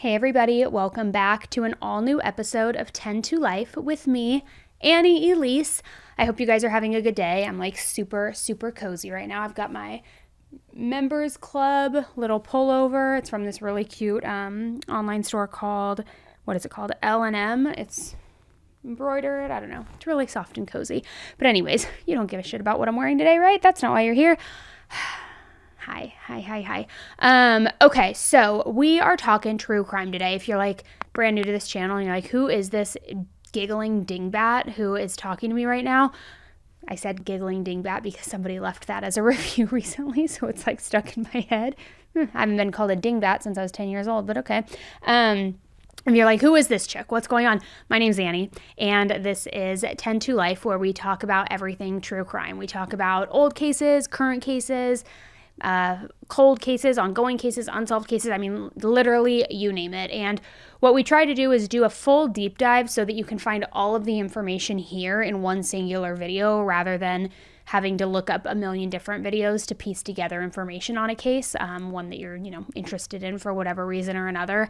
Hey everybody, welcome back to an all-new episode of 10 to Life with me, Annie Elise. I hope you guys are having a good day. I'm like super cozy right now. I've got my members club little pullover. It's from this really cute online store called, what is it called? L&M. It's embroidered. I don't know. It's really soft and cozy. But anyways, you don't give a shit about what I'm wearing today, right? That's not why you're here. Hi. Okay, so we are talking true crime today. If you're like brand new to this channel and you're like, who is this giggling dingbat who is talking to me right now? I said giggling dingbat because somebody left that as a review recently, so it's like stuck in my head. I haven't been called a dingbat since I was 10 years old, but okay. If you're like, who is this chick? What's going on? My name's Annie, and this is 10 to Life, where we talk about everything true crime. We talk about old cases, current cases, cold cases, ongoing cases, unsolved cases. I mean, literally, you name it. And what we try to do is do a full deep dive so that you can find all of the information here in one singular video rather than having to look up a million different videos to piece together information on a case, one that you're, interested in for whatever reason or another.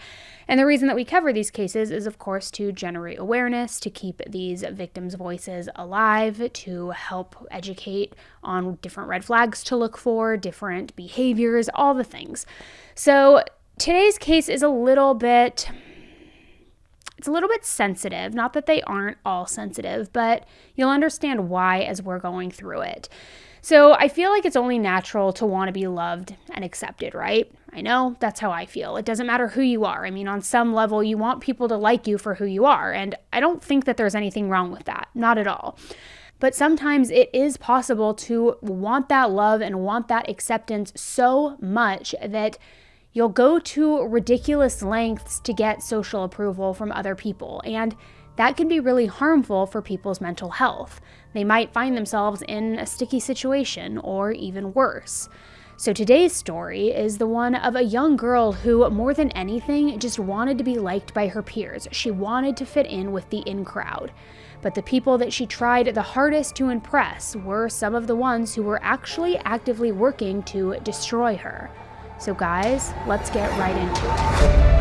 And the reason that we cover these cases is, of course, to generate awareness, to keep these victims' voices alive, to help educate on different red flags to look for, different behaviors, all the things. So today's case is a little bit sensitive. Not that they aren't all sensitive, but you'll understand why as we're going through it. So I feel like it's only natural to want to be loved and accepted, right? I know, that's how I feel. It doesn't matter who you are. I mean, on some level, you want people to like you for who you are, and I don't think that there's anything wrong with that. Not at all. But sometimes it is possible to want that love and want that acceptance so much that you'll go to ridiculous lengths to get social approval from other people, and that can be really harmful for people's mental health. They might find themselves in a sticky situation, or even worse. So today's story is the one of a young girl who, more than anything, just wanted to be liked by her peers. She wanted to fit in with the in crowd. But the people that she tried the hardest to impress were some of the ones who were actually actively working to destroy her. So guys, let's get right into it.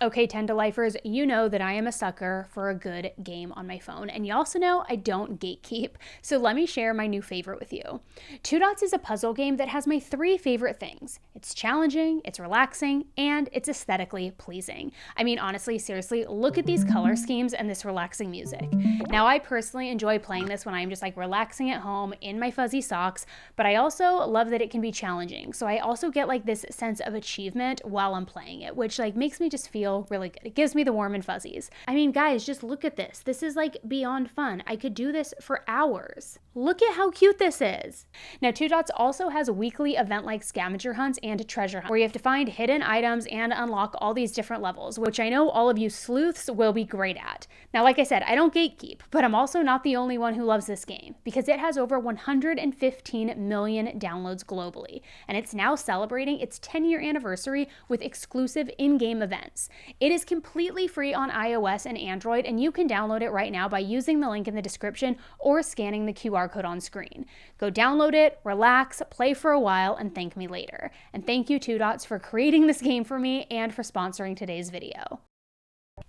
Okay, 10 to Lifers, you know that I am a sucker for a good game on my phone, and you also know I don't gatekeep, so let me share my new favorite with you. Two Dots is a puzzle game that has my three favorite things. It's challenging, it's relaxing, and it's aesthetically pleasing. I mean, honestly, seriously, look at these color schemes and this relaxing music. Now, I personally enjoy playing this when I'm just like relaxing at home in my fuzzy socks, but I also love that it can be challenging, so I also get like this sense of achievement while I'm playing it, which like makes me just feel really good. It gives me the warm and fuzzies. I mean, guys, just look at this. This is like beyond fun. I could do this for hours. Look at how cute this is. Now, Two Dots also has weekly event-like scavenger hunts and treasure hunts, where you have to find hidden items and unlock all these different levels, which I know all of you sleuths will be great at. Now, like I said, I don't gatekeep, but I'm also not the only one who loves this game, because it has over 115 million downloads globally, and it's now celebrating its 10-year anniversary with exclusive in-game events. It is completely free on iOS and Android, and you can download it right now by using the link in the description or scanning the QR code on screen. Go download it, relax, play for a while, and thank me later. And thank you, Two Dots, for creating this game for me and for sponsoring today's video.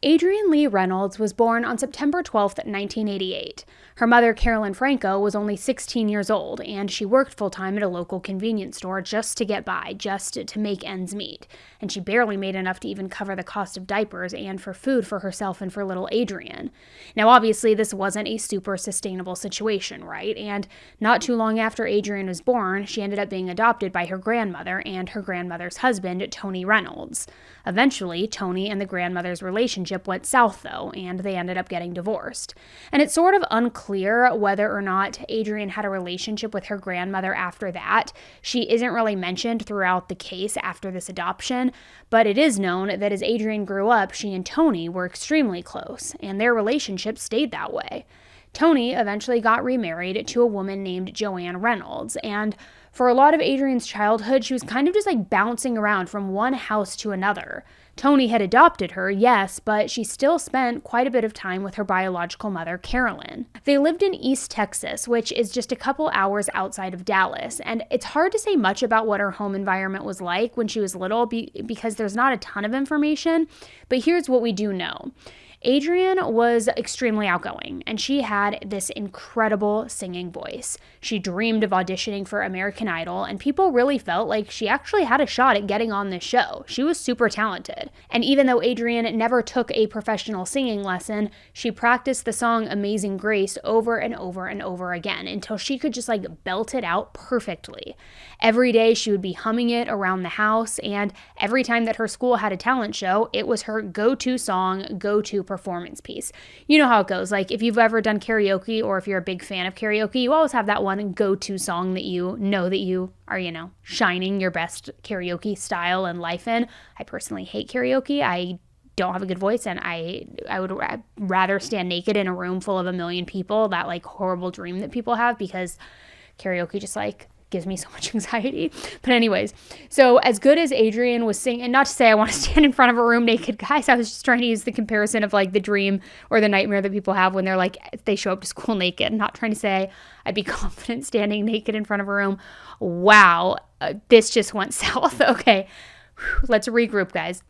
Adrianne Reynolds was born on September 12, 1988. Her mother, Carolyn Franco, was only 16 years old, and she worked full-time at a local convenience store just to get by, just to make ends meet. And she barely made enough to even cover the cost of diapers and for food for herself and for little Adrianne. Now, obviously, this wasn't a super sustainable situation, right? And not too long after Adrianne was born, she ended up being adopted by her grandmother and her grandmother's husband, Tony Reynolds. Eventually, Tony and the grandmother's relationship went south, though, and they ended up getting divorced. And it's sort of unclear whether or not Adrianne had a relationship with her grandmother after that. She isn't really mentioned throughout the case after this adoption, but it is known that as Adrianne grew up, she and Tony were extremely close, and their relationship stayed that way. Tony eventually got remarried to a woman named Adrianne Reynolds, and for a lot of Adrianne's childhood, she was kind of just like bouncing around from one house to another. Tony had adopted her, yes, but she still spent quite a bit of time with her biological mother, Carolyn. They lived in East Texas, which is just a couple hours outside of Dallas, and it's hard to say much about what her home environment was like when she was little because there's not a ton of information, but here's what we do know. Adrianne was extremely outgoing, and she had this incredible singing voice. She dreamed of auditioning for American Idol, and people really felt like she actually had a shot at getting on this show. She was super talented. And even though Adrianne never took a professional singing lesson, she practiced the song Amazing Grace over and over and over again until she could just like belt it out perfectly. Every day she would be humming it around the house, and every time that her school had a talent show, it was her go-to song, go-to performance piece. You know how it goes. Like if you've ever done karaoke or if you're a big fan of karaoke, you always have that one go-to song that you know that you are, shining your best karaoke style and life in. I personally hate karaoke. I don't have a good voice, and I would rather stand naked in a room full of a million people, that like horrible dream that people have, because karaoke just like gives me so much anxiety. But anyways, so as good as Adrianne was singing, and not to say I want to stand in front of a room naked, guys, I was just trying to use the comparison of like the dream or the nightmare that people have when they're like, they show up to school naked. Not trying to say I'd be confident standing naked in front of a room. Wow, this just went south. Okay, let's regroup, guys.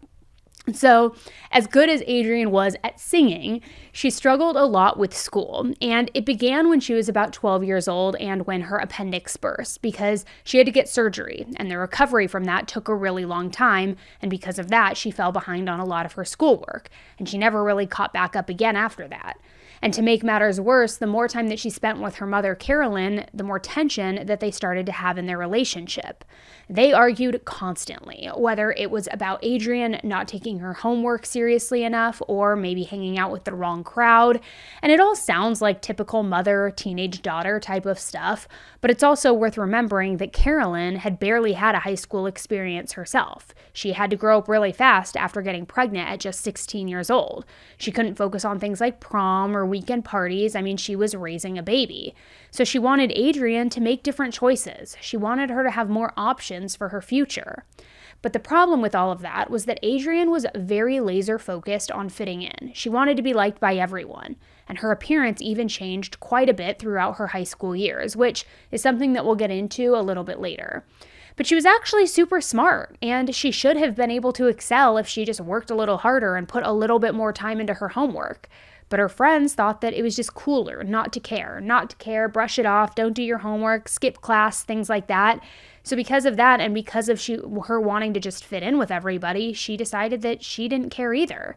So, as good as Adrianne was at singing, she struggled a lot with school, and it began when she was about 12 years old and when her appendix burst, because she had to get surgery, and the recovery from that took a really long time, and because of that, she fell behind on a lot of her schoolwork, and she never really caught back up again after that. And to make matters worse, the more time that she spent with her mother, Carolyn, the more tension that they started to have in their relationship. They argued constantly, whether it was about Adrianne not taking her homework seriously enough or maybe hanging out with the wrong crowd. And it all sounds like typical mother, teenage daughter type of stuff, but it's also worth remembering that Carolyn had barely had a high school experience herself. She had to grow up really fast after getting pregnant at just 16 years old. She couldn't focus on things like prom or weekend parties. I mean, she was raising a baby. So she wanted Adrianne to make different choices. She wanted her to have more options for her future. But the problem with all of that was that Adrianne was very laser focused on fitting in. She wanted to be liked by everyone, and her appearance even changed quite a bit throughout her high school years, which is something that we'll get into a little bit later. But she was actually super smart, and she should have been able to excel if she just worked a little harder and put a little bit more time into her homework. But her friends thought that it was just cooler not to care, brush it off, don't do your homework, skip class, things like that. So because of that, and because of her wanting to just fit in with everybody, she decided that she didn't care either.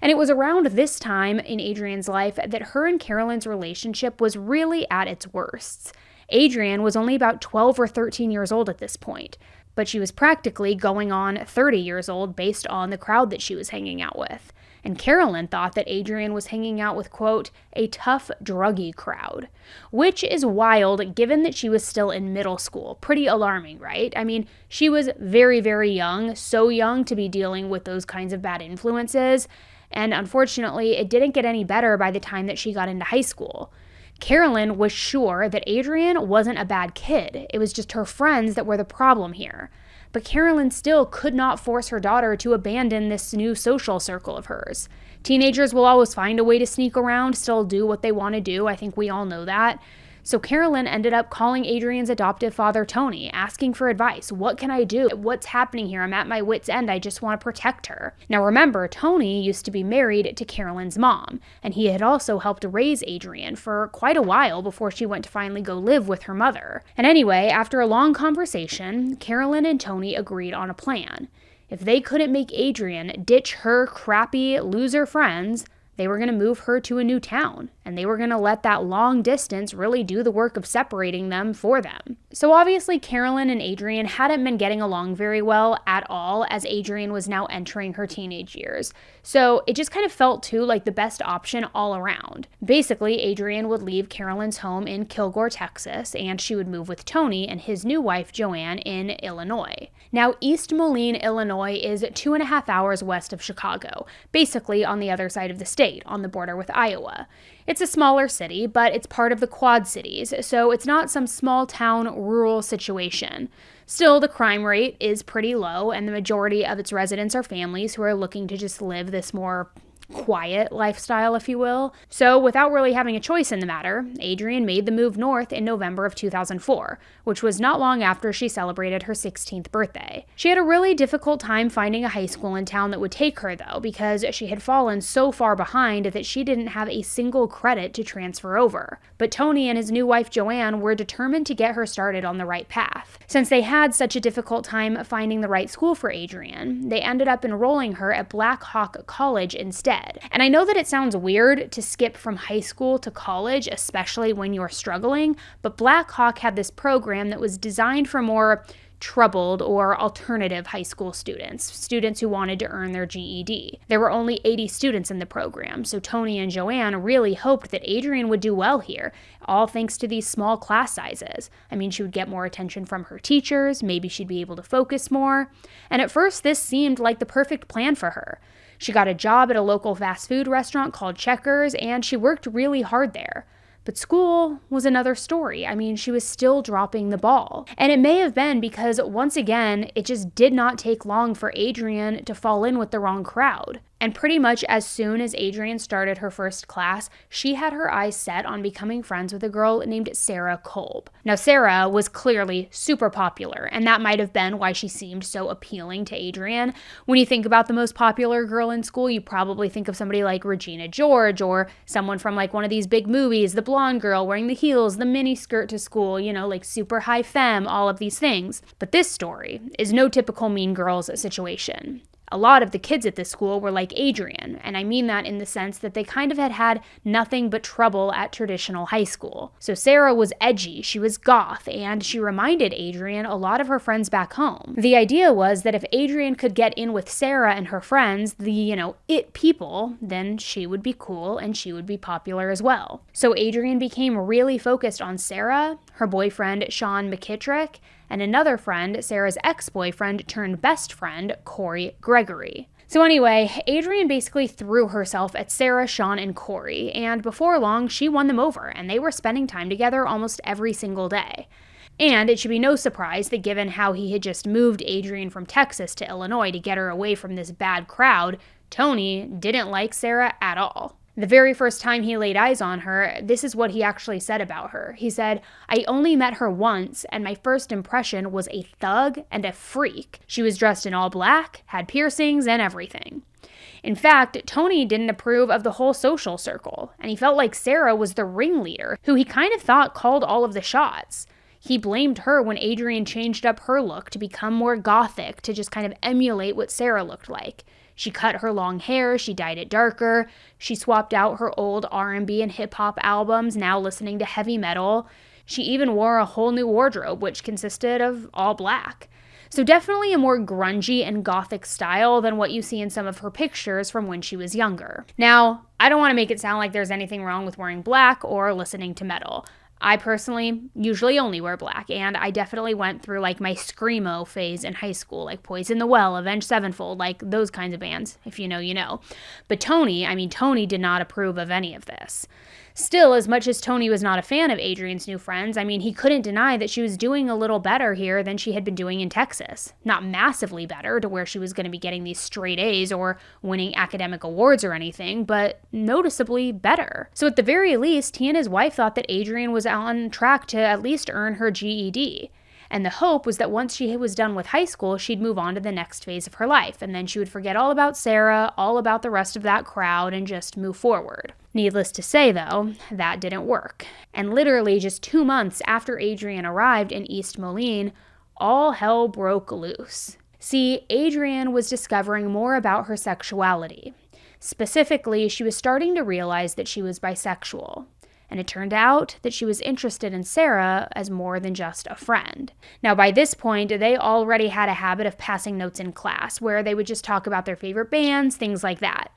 And it was around this time in Adrianne's life that her and Carolyn's relationship was really at its worst. Adrianne was only about 12 or 13 years old at this point, but she was practically going on 30 years old based on the crowd that she was hanging out with. And Carolyn thought that Adrianne was hanging out with, quote, a tough, druggy crowd, which is wild given that she was still in middle school. Pretty alarming, right? I mean, she was very, very young, so young to be dealing with those kinds of bad influences. And unfortunately, it didn't get any better by the time that she got into high school. Carolyn was sure that Adrianne wasn't a bad kid. It was just her friends that were the problem here. But Carolyn still could not force her daughter to abandon this new social circle of hers. Teenagers will always find a way to sneak around, still do what they want to do. I think we all know that. So Carolyn ended up calling Adrianne's adoptive father, Tony, asking for advice. What can I do? What's happening here? I'm at my wit's end. I just want to protect her. Now remember, Tony used to be married to Carolyn's mom, and he had also helped raise Adrianne for quite a while before she went to finally go live with her mother. And anyway, after a long conversation, Carolyn and Tony agreed on a plan. If they couldn't make Adrianne ditch her crappy loser friends, they were going to move her to a new town, and they were going to let that long distance really do the work of separating them for them. So obviously Carolyn and Adrianne hadn't been getting along very well at all, as Adrianne was now entering her teenage years. So it just kind of felt too like the best option all around. Basically, Adrianne would leave Carolyn's home in Kilgore, Texas, and she would move with Tony and his new wife, Joanne, in Illinois. Now, East Moline, Illinois is 2.5 hours west of Chicago, basically on the other side of the state. State on the border with Iowa. It's a smaller city, but it's part of the Quad Cities, so it's not some small town rural situation. Still, the crime rate is pretty low, and the majority of its residents are families who are looking to just live this more quiet lifestyle, if you will. So, without really having a choice in the matter, Adrianne made the move north in November of 2004, which was not long after she celebrated her 16th birthday. She had a really difficult time finding a high school in town that would take her, though, because she had fallen so far behind that she didn't have a single credit to transfer over. But Tony and his new wife Joanne were determined to get her started on the right path. Since they had such a difficult time finding the right school for Adrianne, they ended up enrolling her at Black Hawk College instead. And I know that it sounds weird to skip from high school to college, especially when you're struggling, but Black Hawk had this program that was designed for more troubled or alternative high school students who wanted to earn their GED. There were only 80 students in the program, so Tony and Joanne really hoped that Adrianne would do well here, all thanks to these small class sizes. I mean, she would get more attention from her teachers, maybe she'd be able to focus more, and at first this seemed like the perfect plan for her. She got a job at a local fast food restaurant called Checkers, and she worked really hard there. But school was another story. I mean, she was still dropping the ball. And it may have been because, once again, it just did not take long for Adrianne to fall in with the wrong crowd. And pretty much as soon as Adrianne started her first class, she had her eyes set on becoming friends with a girl named Sarah Kolb. Now, Sarah was clearly super popular, and that might have been why she seemed so appealing to Adrianne. When you think about the most popular girl in school, you probably think of somebody like Regina George, or someone from like one of these big movies, the blonde girl wearing the heels, the mini skirt to school, like super high femme, all of these things. But this story is no typical Mean Girls situation. A lot of the kids at this school were like Adrianne, and I mean that in the sense that they kind of had nothing but trouble at traditional high school. So Sarah was edgy, she was goth, and she reminded Adrianne a lot of her friends back home. The idea was that if Adrianne could get in with Sarah and her friends, the, it people, then she would be cool and she would be popular as well. So Adrianne became really focused on Sarah, her boyfriend Sean McKittrick, and another friend, Sarah's ex-boyfriend turned best friend, Corey Gregory. So anyway, Adrianne basically threw herself at Sarah, Sean, and Corey, and before long, she won them over, and they were spending time together almost every single day. And it should be no surprise that given how he had just moved Adrianne from Texas to Illinois to get her away from this bad crowd, Tony didn't like Sarah at all. The very first time he laid eyes on her, this is what he actually said about her. He said, "I only met her once, and my first impression was a thug and a freak. She was dressed in all black, had piercings, and everything." In fact, Tony didn't approve of the whole social circle, and he felt like Sarah was the ringleader, who he kind of thought called all of the shots. He blamed her when Adrianne changed up her look to become more gothic, to just kind of emulate what Sarah looked like. She cut her long hair, she dyed it darker, she swapped out her old R&B and hip-hop albums, now listening to heavy metal. She even wore a whole new wardrobe, which consisted of all black. So definitely a more grungy and gothic style than what you see in some of her pictures from when she was younger. Now, I don't want to make it sound like there's anything wrong with wearing black or listening to metal. I personally usually only wear black, and I definitely went through like my screamo phase in high school, like Poison the Well, Avenged Sevenfold, like those kinds of bands. If you know, you know. But Tony did not approve of any of this. Still, as much as Tony was not a fan of Adrianne's new friends, he couldn't deny that she was doing a little better here than she had been doing in Texas. Not massively better to where she was going to be getting these straight A's or winning academic awards or anything, but noticeably better. So at the very least, he and his wife thought that Adrianne was on track to at least earn her GED. And the hope was that once she was done with high school, she'd move on to the next phase of her life, and then she would forget all about Sarah, all about the rest of that crowd, and just move forward. Needless to say, though, that didn't work. And literally just 2 months after Adrianne arrived in East Moline, all hell broke loose. See, Adrianne was discovering more about her sexuality. Specifically, she was starting to realize that she was bisexual. And it turned out that she was interested in Sarah as more than just a friend. Now, by this point, they already had a habit of passing notes in class, where they would just talk about their favorite bands, things like that.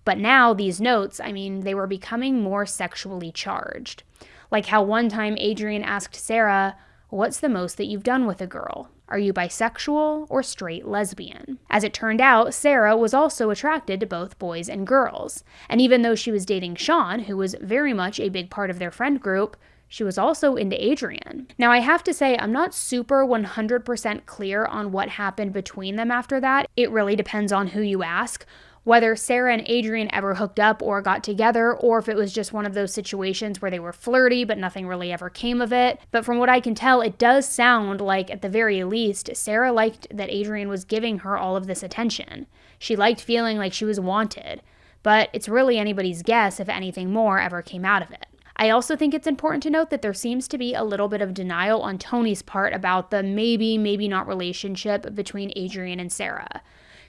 But now, these notes, they were becoming more sexually charged. Like how one time Adrianne asked Sarah, "What's the most that you've done with a girl?" Are you bisexual or straight lesbian? As it turned out, Sarah was also attracted to both boys and girls. And even though she was dating Sean, who was very much a big part of their friend group, she was also into Adrianne. Now, I have to say, I'm not super 100% clear on what happened between them after that. It really depends on who you ask. Whether Sarah and Adrianne ever hooked up or got together, or if it was just one of those situations where they were flirty but nothing really ever came of it. But from what I can tell, it does sound like, at the very least, Sarah liked that Adrianne was giving her all of this attention. She liked feeling like she was wanted. But it's really anybody's guess if anything more ever came out of it. I also think it's important to note that there seems to be a little bit of denial on Tony's part about the maybe, maybe not relationship between Adrianne and Sarah.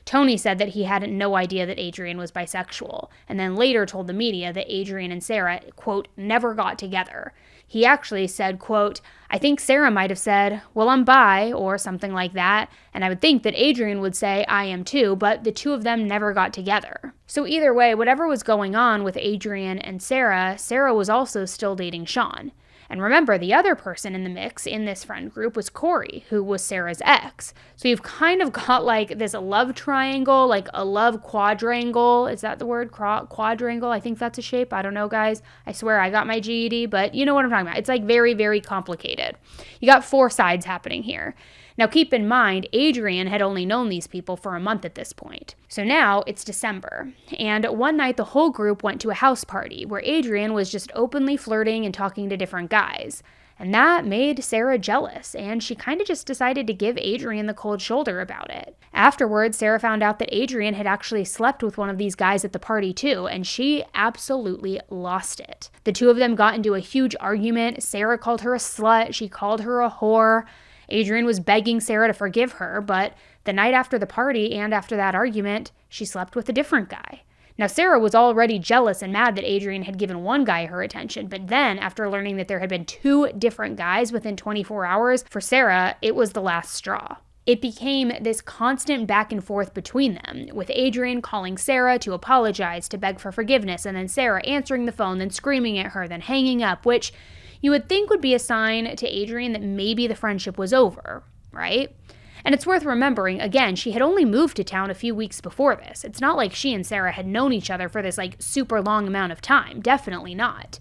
Tony said that he had no idea that Adrianne was bisexual, and then later told the media that Adrianne and Sarah, quote, never got together. He actually said, quote, I think Sarah might have said, well, I'm bi, or something like that, and I would think that Adrianne would say, I am too, but the two of them never got together. So either way, whatever was going on with Adrianne and Sarah, Sarah was also still dating Sean. And remember, the other person in the mix in this friend group was Corey, who was Sarah's ex. So you've kind of got like this love triangle, like a love quadrangle. Is that the word? Quadrangle? I think that's a shape. I don't know, guys. I swear I got my GED, but you know what I'm talking about. It's like very, very complicated. You got four sides happening here. Now keep in mind, Adrianne had only known these people for a month at this point. So now it's December, and one night the whole group went to a house party where Adrianne was just openly flirting and talking to different guys. And that made Sarah jealous, and she kind of just decided to give Adrianne the cold shoulder about it. Afterwards, Sarah found out that Adrianne had actually slept with one of these guys at the party too, and she absolutely lost it. The two of them got into a huge argument. Sarah called her a slut, she called her a whore. Adrianne was begging Sarah to forgive her, but the night after the party and after that argument, she slept with a different guy. Now, Sarah was already jealous and mad that Adrianne had given one guy her attention, but then, after learning that there had been two different guys within 24 hours, for Sarah, it was the last straw. It became this constant back and forth between them, with Adrianne calling Sarah to apologize, to beg for forgiveness, and then Sarah answering the phone, then screaming at her, then hanging up, which you would think would be a sign to Adrianne that maybe the friendship was over, right? And it's worth remembering, again, she had only moved to town a few weeks before this. It's not like she and Sarah had known each other for this super long amount of time. Definitely not.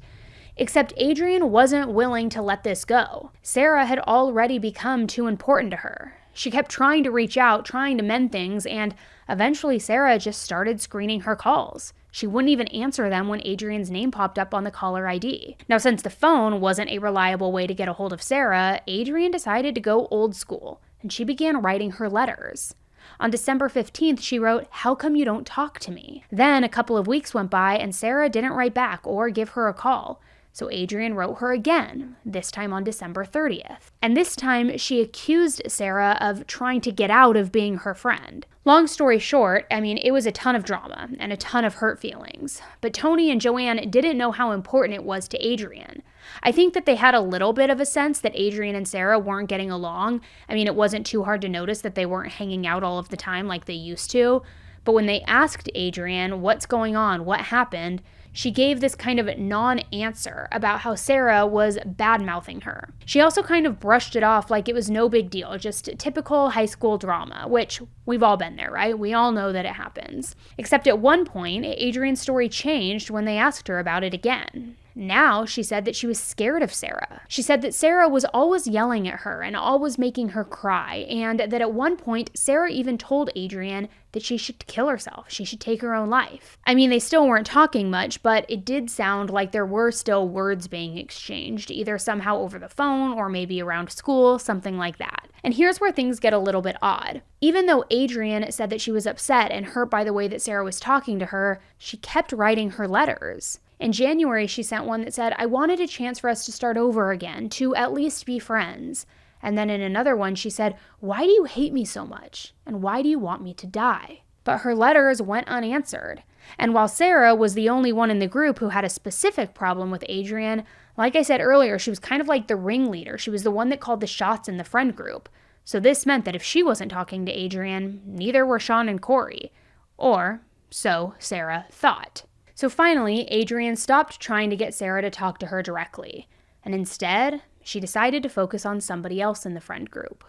Except Adrianne wasn't willing to let this go. Sarah had already become too important to her. She kept trying to reach out, trying to mend things, and eventually Sarah just started screening her calls. She wouldn't even answer them when Adrianne's name popped up on the caller ID. Now, since the phone wasn't a reliable way to get a hold of Sarah, Adrianne decided to go old school, and she began writing her letters. On December 15th, she wrote, "How come you don't talk to me?" Then a couple of weeks went by, and Sarah didn't write back or give her a call. So Adrianne wrote her again, this time on December 30th. And this time, she accused Sarah of trying to get out of being her friend. Long story short, it was a ton of drama and a ton of hurt feelings. But Tony and Joanne didn't know how important it was to Adrianne. I think that they had a little bit of a sense that Adrianne and Sarah weren't getting along. It wasn't too hard to notice that they weren't hanging out all of the time like they used to. But when they asked Adrianne what's going on, what happened, she gave this kind of non-answer about how Sarah was bad-mouthing her. She also kind of brushed it off like it was no big deal, just typical high school drama, which we've all been there, right? We all know that it happens. Except at one point, Adrianne's story changed when they asked her about it again. Now, she said that she was scared of Sarah. She said that Sarah was always yelling at her and always making her cry, and that at one point, Sarah even told Adrianne that she should kill herself. She should take her own life. They still weren't talking much, but it did sound like there were still words being exchanged, either somehow over the phone or maybe around school, something like that. And here's where things get a little bit odd. Even though Adrianne said that she was upset and hurt by the way that Sarah was talking to her, she kept writing her letters. In January, she sent one that said, "I wanted a chance for us to start over again, to at least be friends." And then in another one, she said, "Why do you hate me so much? And why do you want me to die?" But her letters went unanswered. And while Sarah was the only one in the group who had a specific problem with Adrianne, like I said earlier, she was kind of like the ringleader. She was the one that called the shots in the friend group. So this meant that if she wasn't talking to Adrianne, neither were Sean and Corey. Or so Sarah thought. So finally, Adrianne stopped trying to get Sarah to talk to her directly. And instead, she decided to focus on somebody else in the friend group,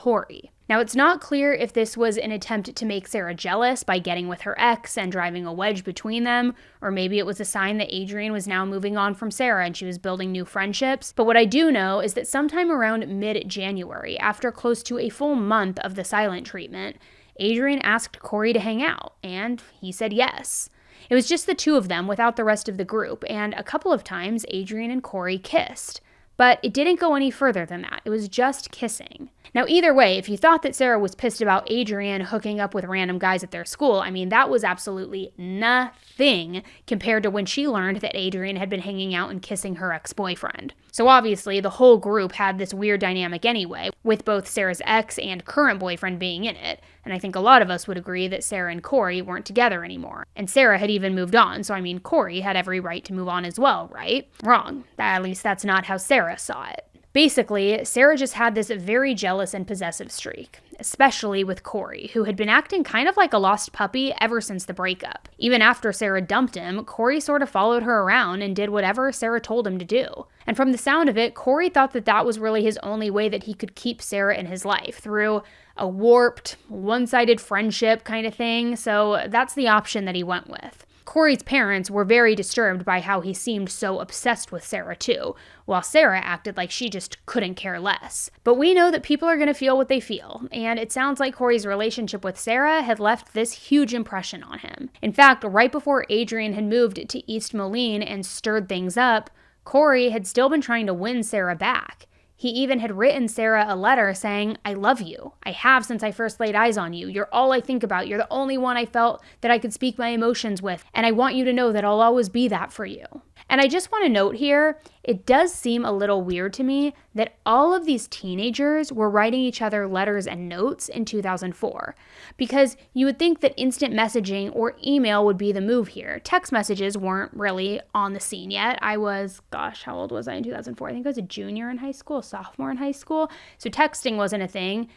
Corey. Now, it's not clear if this was an attempt to make Sarah jealous by getting with her ex and driving a wedge between them, or maybe it was a sign that Adrianne was now moving on from Sarah and she was building new friendships. But what I do know is that sometime around mid-January, after close to a full month of the silent treatment, Adrianne asked Corey to hang out, and he said yes. It was just the two of them without the rest of the group, and a couple of times Adrianne and Corey kissed. But it didn't go any further than that. It was just kissing. Now, either way, if you thought that Sarah was pissed about Adrianne hooking up with random guys at their school, I mean, that was absolutely nothing compared to when she learned that Adrianne had been hanging out and kissing her ex-boyfriend. So obviously, the whole group had this weird dynamic anyway, with both Sarah's ex and current boyfriend being in it. And I think a lot of us would agree that Sarah and Corey weren't together anymore. And Sarah had even moved on, so I mean, Corey had every right to move on as well, right? Wrong. At least that's not how Sarah saw it. Basically, Sarah just had this very jealous and possessive streak, especially with Corey, who had been acting kind of like a lost puppy ever since the breakup. Even after Sarah dumped him, Corey sort of followed her around and did whatever Sarah told him to do. And from the sound of it, Corey thought that that was really his only way that he could keep Sarah in his life, through a warped, one-sided friendship kind of thing, so that's the option that he went with. Corey's parents were very disturbed by how he seemed so obsessed with Sarah too, while Sarah acted like she just couldn't care less. But we know that people are going to feel what they feel, and it sounds like Corey's relationship with Sarah had left this huge impression on him. In fact, right before Adrianne had moved to East Moline and stirred things up, Corey had still been trying to win Sarah back. He even had written Sarah a letter saying, "I love you. I have since I first laid eyes on you. You're all I think about. You're the only one I felt that I could speak my emotions with. And I want you to know that I'll always be that for you." And I just want to note here, it does seem a little weird to me that all of these teenagers were writing each other letters and notes in 2004. Because you would think that instant messaging or email would be the move here. Text messages weren't really on the scene yet. I was, how old was I in 2004? I think I was a junior in high school, sophomore in high school. So texting wasn't a thing,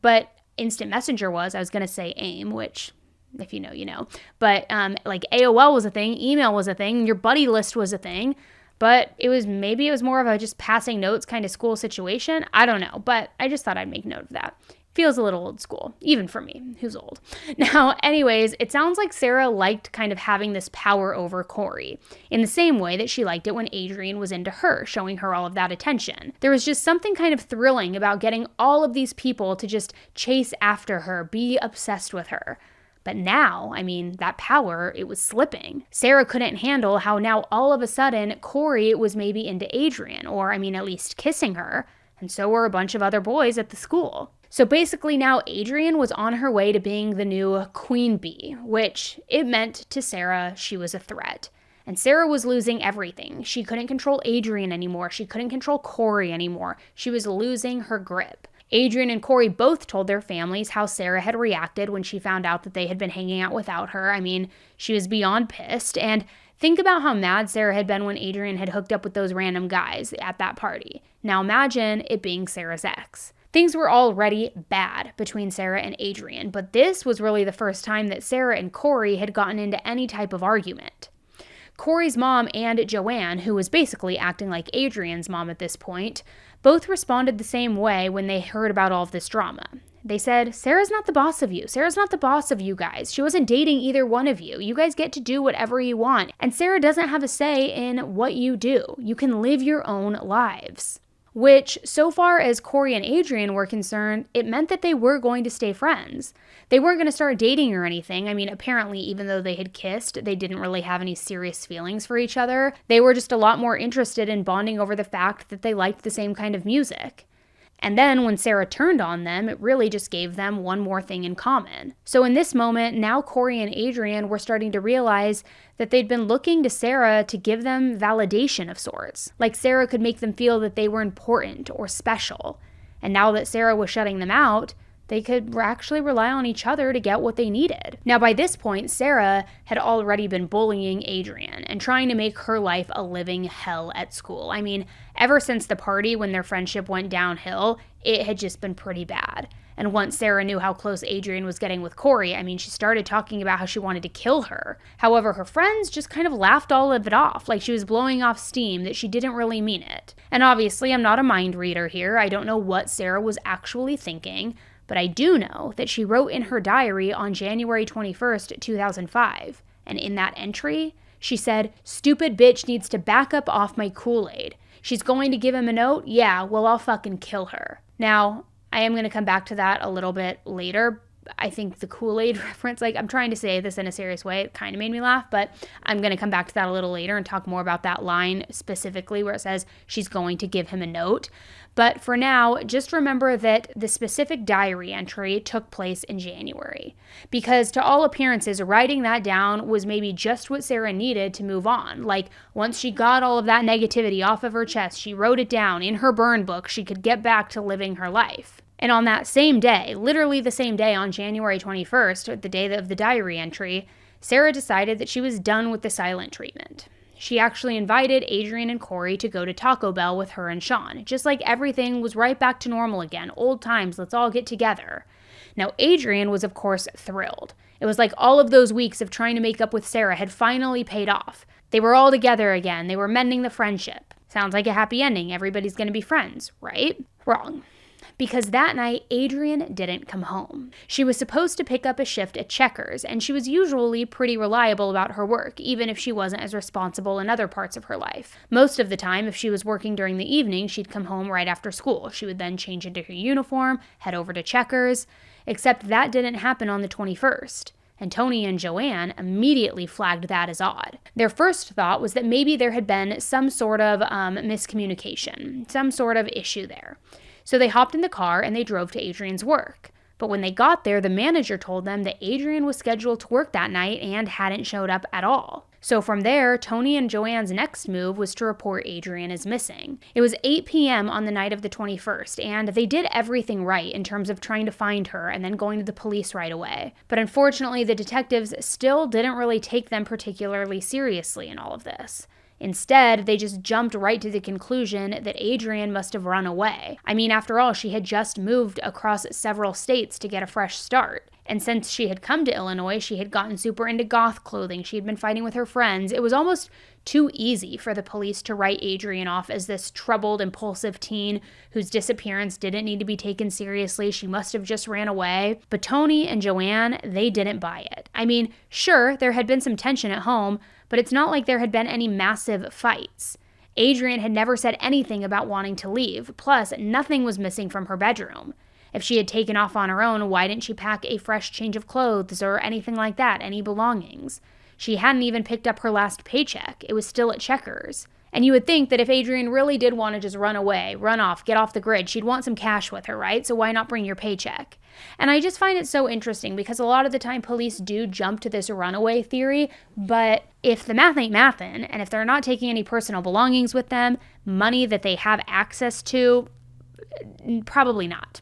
but instant messenger was. I was going to say AIM, which, if you know, you know. But like AOL was a thing, email was a thing, your buddy list was a thing. But maybe it was more of a just passing notes kind of school situation. I don't know, but I just thought I'd make note of that. Feels a little old school, even for me, who's old. Now, anyways, it sounds like Sarah liked kind of having this power over Corey, in the same way that she liked it when Adrianne was into her, showing her all of that attention. There was just something kind of thrilling about getting all of these people to just chase after her, be obsessed with her. But now, that power, it was slipping. Sarah couldn't handle how now all of a sudden Corey was maybe into Adrianne, or at least kissing her, and so were a bunch of other boys at the school. So basically now Adrianne was on her way to being the new queen bee, which it meant to Sarah she was a threat. And Sarah was losing everything. She couldn't control Adrianne anymore. She couldn't control Corey anymore. She was losing her grip. Adrianne and Corey both told their families how Sarah had reacted when she found out that they had been hanging out without her. She was beyond pissed. And think about how mad Sarah had been when Adrianne had hooked up with those random guys at that party. Now imagine it being Sarah's ex. Things were already bad between Sarah and Adrianne, but this was really the first time that Sarah and Corey had gotten into any type of argument. Corey's mom and Joanne, who was basically acting like Adrianne's mom at this point, both responded the same way when they heard about all of this drama. They said, "Sarah's not the boss of you. Sarah's not the boss of you guys. She wasn't dating either one of you. You guys get to do whatever you want. And Sarah doesn't have a say in what you do. You can live your own lives." Which, so far as Corey and Adrianne were concerned, it meant that they were going to stay friends. They weren't going to start dating or anything. Apparently, even though they had kissed, they didn't really have any serious feelings for each other. They were just a lot more interested in bonding over the fact that they liked the same kind of music. And then when Sarah turned on them, it really just gave them one more thing in common. So in this moment, now Corey and Adrianne were starting to realize that they'd been looking to Sarah to give them validation of sorts. Like Sarah could make them feel that they were important or special. And now that Sarah was shutting them out, they could actually rely on each other to get what they needed. Now, by this point, Sarah had already been bullying Adrianne and trying to make her life a living hell at school. Ever since the party when their friendship went downhill, it had just been pretty bad. And once Sarah knew how close Adrianne was getting with Corey, she started talking about how she wanted to kill her. However, her friends just kind of laughed all of it off, like she was blowing off steam, that she didn't really mean it. And obviously, I'm not a mind reader here. I don't know what Sarah was actually thinking, but I do know that she wrote in her diary on January 21st, 2005. And in that entry, she said, "Stupid bitch needs to back up off my Kool-Aid. She's going to give him a note? Yeah, well, I'll fucking kill her." Now, I am going to come back to that a little bit later. I think the Kool-Aid reference, I'm trying to say this in a serious way, it kind of made me laugh, but I'm going to come back to that a little later and talk more about that line specifically where it says she's going to give him a note. But for now, just remember that the specific diary entry took place in January, because to all appearances, writing that down was maybe just what Sarah needed to move on. Once she got all of that negativity off of her chest, she wrote it down in her burn book, she could get back to living her life. And on that same day, literally the same day on January 21st, the day of the diary entry, Sarah decided that she was done with the silent treatment. She actually invited Adrianne and Corey to go to Taco Bell with her and Sean, just like everything was right back to normal again. Old times, let's all get together. Now, Adrianne was, of course, thrilled. It was like all of those weeks of trying to make up with Sarah had finally paid off. They were all together again. They were mending the friendship. Sounds like a happy ending. Everybody's going to be friends, right? Wrong. Because that night, Adrianne didn't come home. She was supposed to pick up a shift at Checkers, and she was usually pretty reliable about her work, even if she wasn't as responsible in other parts of her life. Most of the time, if she was working during the evening, she'd come home right after school. She would then change into her uniform, head over to Checkers, except that didn't happen on the 21st. And Tony and Joanne immediately flagged that as odd. Their first thought was that maybe there had been some sort of miscommunication, some sort of issue there. So they hopped in the car and they drove to Adrianne's work. But when they got there, the manager told them that Adrianne was scheduled to work that night and hadn't showed up at all. So from there, Tony and Joanne's next move was to report Adrianne as missing. It was 8 p.m. on the night of the 21st, and they did everything right in terms of trying to find her and then going to the police right away. But unfortunately, the detectives still didn't really take them particularly seriously in all of this. Instead, they just jumped right to the conclusion that Adrianne must have run away. After all, she had just moved across several states to get a fresh start. And since she had come to Illinois, she had gotten super into goth clothing. She had been fighting with her friends. It was almost too easy for the police to write Adrianne off as this troubled, impulsive teen whose disappearance didn't need to be taken seriously. She must have just ran away. But Tony and Joanne, they didn't buy it. Sure, there had been some tension at home, but it's not like there had been any massive fights. Adrianne had never said anything about wanting to leave. Plus, nothing was missing from her bedroom. If she had taken off on her own, why didn't she pack a fresh change of clothes or anything like that, any belongings? She hadn't even picked up her last paycheck. It was still at Checkers. And you would think that if Adrianne really did want to just run away, run off, get off the grid, she'd want some cash with her, right? So why not bring your paycheck? And I just find it so interesting because a lot of the time police do jump to this runaway theory, but if the math ain't mathin', and if they're not taking any personal belongings with them, money that they have access to, probably not.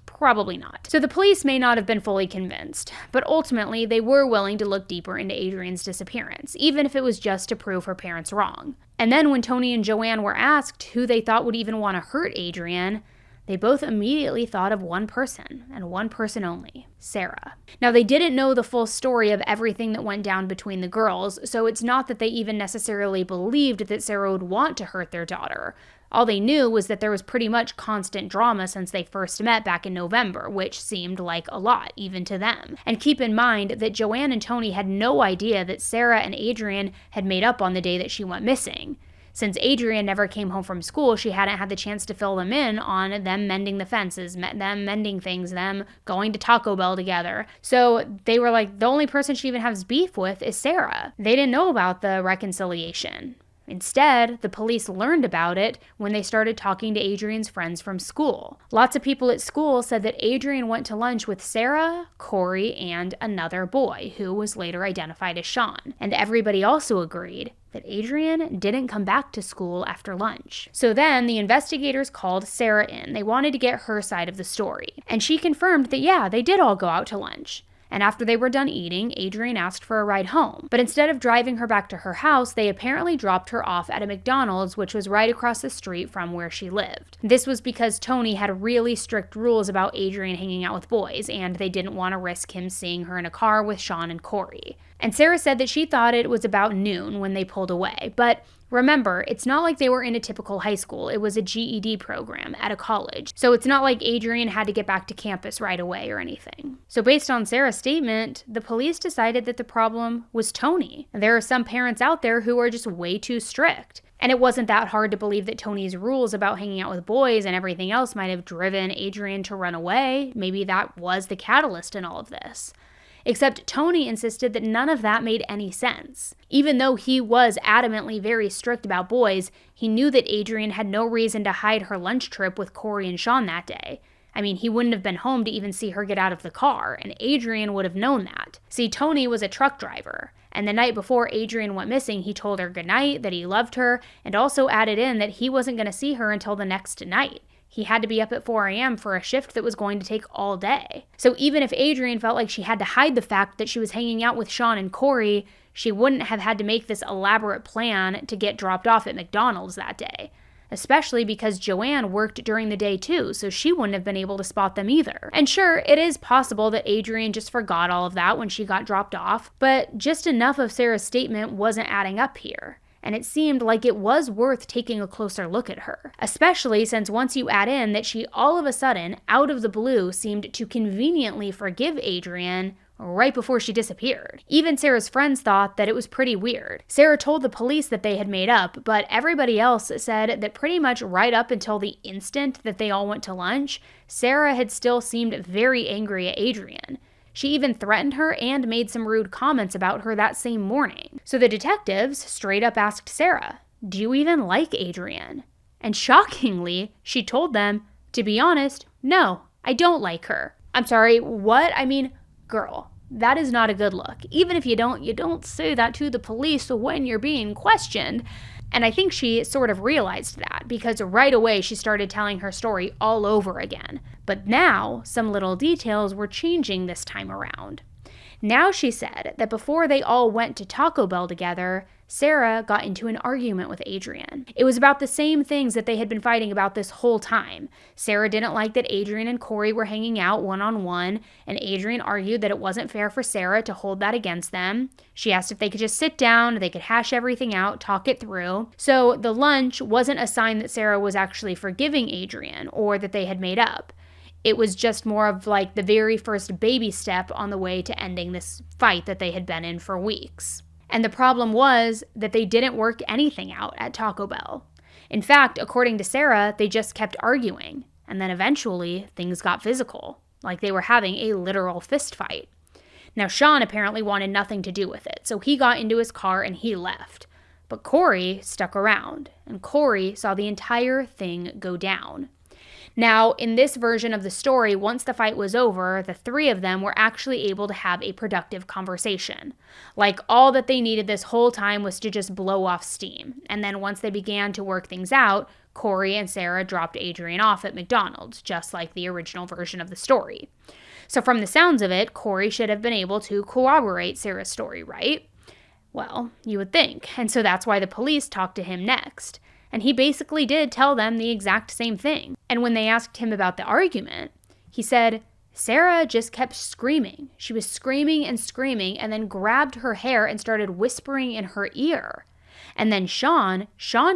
So the police may not have been fully convinced, but ultimately they were willing to look deeper into Adrianne's disappearance, even if it was just to prove her parents wrong. And then when Tony and Joanne were asked who they thought would even want to hurt Adrianne, they both immediately thought of one person, and one person only, Sarah. Now, they didn't know the full story of everything that went down between the girls, so it's not that they even necessarily believed that Sarah would want to hurt their daughter. All they knew was that there was pretty much constant drama since they first met back in November, which seemed like a lot, even to them. And keep in mind that Joanne and Tony had no idea that Sarah and Adrianne had made up on the day that she went missing. Since Adrianne never came home from school, she hadn't had the chance to fill them in on them mending the fences, them mending things, them going to Taco Bell together. So they were like, the only person she even has beef with is Sarah. They didn't know about the reconciliation. Instead, the police learned about it when they started talking to Adrianne's friends from school. Lots of people at school said that Adrianne went to lunch with Sarah, Corey, and another boy, who was later identified as Sean. And everybody also agreed that Adrianne didn't come back to school after lunch. So then the investigators called Sarah in. They wanted to get her side of the story. And she confirmed that, yeah, they did all go out to lunch. and after they were done eating, Adrianne asked for a ride home. But instead of driving her back to her house, they apparently dropped her off at a McDonald's, which was right across the street from where she lived. This was because Tony had really strict rules about Adrianne hanging out with boys, and they didn't want to risk him seeing her in a car with Sean and Corey. And Sarah said that she thought it was about noon when they pulled away, but remember, it's not like they were in a typical high school. It was a GED program at a college. So it's not like Adrianne had to get back to campus right away or anything. So based on Sarah's statement, the police decided that the problem was Tony. There are some parents out there who are just way too strict. And it wasn't that hard to believe that Tony's rules about hanging out with boys and everything else might have driven Adrianne to run away. Maybe that was the catalyst in all of this. Except Tony insisted that none of that made any sense. Even though he was adamantly very strict about boys, he knew that Adrianne had no reason to hide her lunch trip with Corey and Sean that day. I mean, he wouldn't have been home to even see her get out of the car, and Adrianne would have known that. See, Tony was a truck driver, and the night before Adrianne went missing, he told her goodnight, that he loved her, and also added in that he wasn't going to see her until the next night. He had to be up at 4 a.m. for a shift that was going to take all day. So even if Adrianne felt like she had to hide the fact that she was hanging out with Sean and Corey, she wouldn't have had to make this elaborate plan to get dropped off at McDonald's that day. Especially because Joanne worked during the day too, so she wouldn't have been able to spot them either. And sure, it is possible that Adrianne just forgot all of that when she got dropped off, but just enough of Sarah's statement wasn't adding up here. And it seemed like it was worth taking a closer look at her, especially since once you add in that she all of a sudden, out of the blue, seemed to conveniently forgive Adrianne right before she disappeared. Even Sarah's friends thought that it was pretty weird. Sarah told the police that they had made up, but everybody else said that pretty much right up until the instant that they all went to lunch, Sarah had still seemed very angry at Adrianne. She even threatened her and made some rude comments about her that same morning. So the detectives straight up asked Sarah, "Do you even like Adrianne?" And shockingly, she told them, "To be honest, no, I don't like her." I'm sorry, what? I mean, girl, that is not a good look. Even if you don't say that to the police when you're being questioned. And I think she sort of realized that because right away she started telling her story all over again. But now some little details were changing this time around. Now she said that before they all went to Taco Bell together, Sarah got into an argument with Adrianne. It was about the same things that they had been fighting about this whole time. Sarah didn't like that Adrianne and Corey were hanging out one-on-one, and Adrianne argued that it wasn't fair for Sarah to hold that against them. She asked if they could just sit down, they could hash everything out, talk it through. So the lunch wasn't a sign that Sarah was actually forgiving Adrianne or that they had made up. It was just more of like the very first baby step on the way to ending this fight that they had been in for weeks. And the problem was that they didn't work anything out at Taco Bell. In fact, according to Sarah, they just kept arguing. And then eventually, things got physical, like they were having a literal fist fight. Now, Sean apparently wanted nothing to do with it, so he got into his car and he left. But Corey stuck around, and Corey saw the entire thing go down. Now, in this version of the story, once the fight was over, the three of them were actually able to have a productive conversation. Like, all that they needed this whole time was to just blow off steam. And then once they began to work things out, Corey and Sarah dropped Adrianne off at McDonald's, just like the original version of the story. So from the sounds of it, Corey should have been able to corroborate Sarah's story, right? Well, you would think. And so that's why the police talked to him next. And he basically did tell them the exact same thing. And when they asked him about the argument, he said, Sarah just kept screaming. She was screaming and then grabbed her hair and started whispering in her ear. And then Sean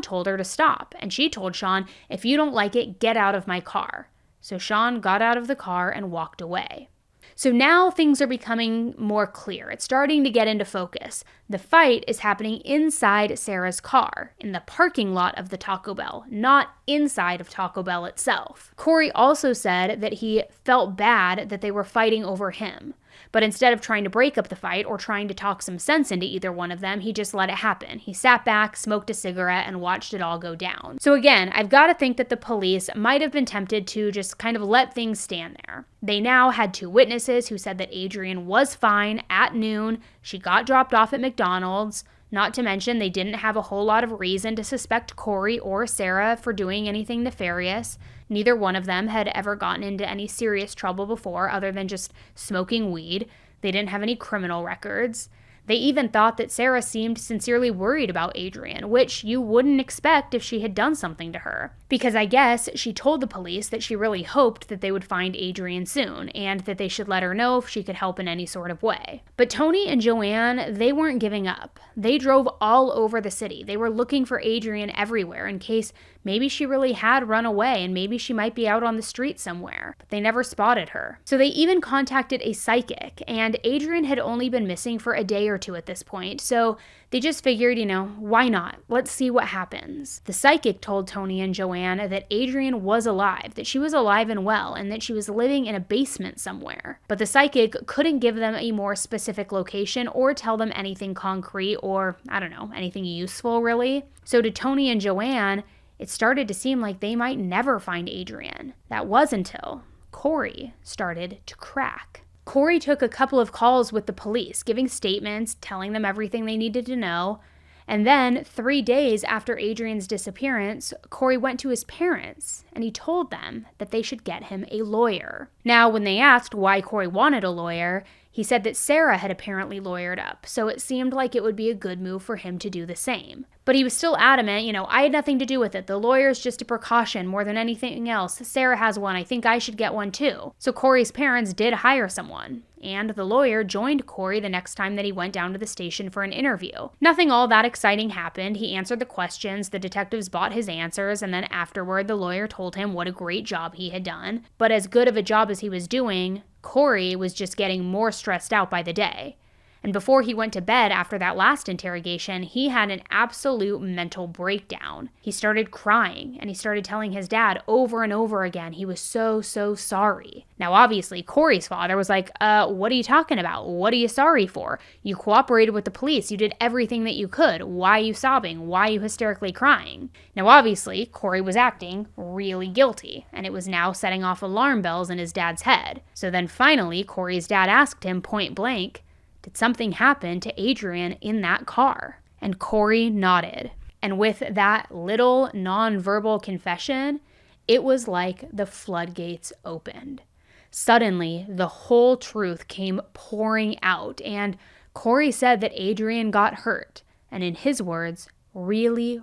told her to stop. And she told Sean, if you don't like it, get out of my car. So Sean got out of the car and walked away. So now things are becoming more clear. It's starting to get into focus. The fight is happening inside Sarah's car, in the parking lot of the Taco Bell, not inside of Taco Bell itself. Corey also said that he felt bad that they were fighting over him. But instead of trying to break up the fight or trying to talk some sense into either one of them, he just let it happen. He sat back, smoked a cigarette, and watched it all go down. So again, I've got to think that the police might have been tempted to just kind of let things stand there. They now had two witnesses who said that Adrianne was fine at noon. She got dropped off at McDonald's. Not to mention, they didn't have a whole lot of reason to suspect Corey or Sarah for doing anything nefarious. Neither one of them had ever gotten into any serious trouble before other than just smoking weed. They didn't have any criminal records. They even thought that Sarah seemed sincerely worried about Adrianne, which you wouldn't expect if she had done something to her. Because I guess she told the police that she really hoped that they would find Adrianne soon, and that they should let her know if she could help in any sort of way. But Tony and Joanne, they weren't giving up. They drove all over the city. They were looking for Adrianne everywhere in case maybe she really had run away and maybe she might be out on the street somewhere. But they never spotted her. So they even contacted a psychic, and Adrianne had only been missing for a day or two at this point, so they just figured, why not? Let's see what happens. The psychic told Tony and Joanne that Adrianne was alive, that she was alive and well, and that she was living in a basement somewhere. But the psychic couldn't give them a more specific location or tell them anything concrete or, anything useful really. So to Tony and Joanne, it started to seem like they might never find Adrianne. That was until Corey started to crack. Corey took a couple of calls with the police, giving statements, telling them everything they needed to know. And then 3 days after Adrianne's disappearance, Corey went to his parents and he told them that they should get him a lawyer. Now, when they asked why Corey wanted a lawyer, he said that Sarah had apparently lawyered up, so it seemed like it would be a good move for him to do the same. But he was still adamant, I had nothing to do with it. The lawyer's just a precaution more than anything else. Sarah has one. I think I should get one too. So Corey's parents did hire someone, and the lawyer joined Corey the next time that he went down to the station for an interview. Nothing all that exciting happened. He answered the questions, the detectives bought his answers, and then afterward the lawyer told him what a great job he had done. But as good of a job as he was doing, Corey was just getting more stressed out by the day. And before he went to bed after that last interrogation, he had an absolute mental breakdown. He started crying, and he started telling his dad over and over again he was so sorry. Now, obviously, Corey's father was like, what are you talking about? What are you sorry for? You cooperated with the police. You did everything that you could. Why are you sobbing? Why are you hysterically crying? Now, obviously, Corey was acting really guilty, and it was now setting off alarm bells in his dad's head. So then finally, Corey's dad asked him point blank, did something happen to Adrianne in that car? And Corey nodded. And with that little nonverbal confession, it was like the floodgates opened. Suddenly, the whole truth came pouring out, and Corey said that Adrianne got hurt, and in his words, really